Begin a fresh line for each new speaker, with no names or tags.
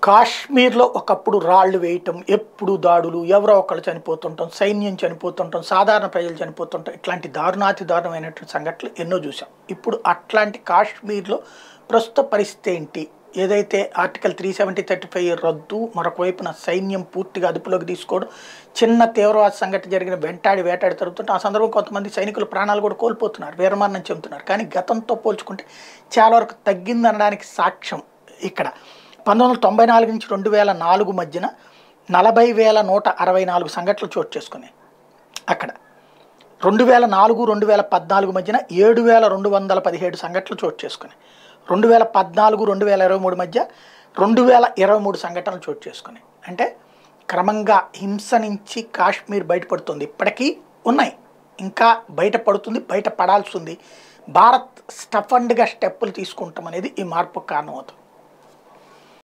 కాశ్మీర్లో ఒకప్పుడు రాళ్ళు వేయటం, ఎప్పుడు దాడులు, ఎవరో ఒకళ్ళు చనిపోతుంటాం, సైన్యం చనిపోతుంటాం, సాధారణ ప్రజలు చనిపోతుంటాం, ఇట్లాంటి దారుణాతి దారుణమైనటువంటి సంఘటనలు ఎన్నో చూసాం. ఇప్పుడు అట్లాంటి కాశ్మీర్లో ప్రస్తుత పరిస్థితి ఏంటి? ఏదైతే ఆర్టికల్ 370-35 రద్దు, మరొక వైపున సైన్యం పూర్తిగా అదుపులోకి తీసుకోవడం, చిన్న తీవ్రవాద సంఘటన జరిగిన వేటాడి జరుగుతుంటే ఆ సందర్భం కొంతమంది సైనికులు ప్రాణాలు కూడా కోల్పోతున్నారు, వీరమరణం చెందుతున్నారు. కానీ గతంతో పోల్చుకుంటే చాలా వరకు తగ్గిందనడానికి సాక్ష్యం ఇక్కడ 1994 నుంచి 2004 మధ్యన 40,164 సంఘటనలు చోటు చేసుకున్నాయి. అక్కడ 2004-2014 మధ్యన 7,217 సంఘటనలు చోటు చేసుకున్నాయి. 2014-2023 మధ్య 2,023 సంఘటనలు చోటు చేసుకున్నాయి. అంటే క్రమంగా హింస నుంచి కాశ్మీర్ బయటపడుతుంది. ఇప్పటికీ ఉన్నాయి, ఇంకా బయటపడుతుంది, బయటపడాల్సి ఉంది. భారత్ స్టఫండ్గా స్టెప్పులు తీసుకుంటాం అనేది ఈ మార్పుకు కారణమవుతుంది.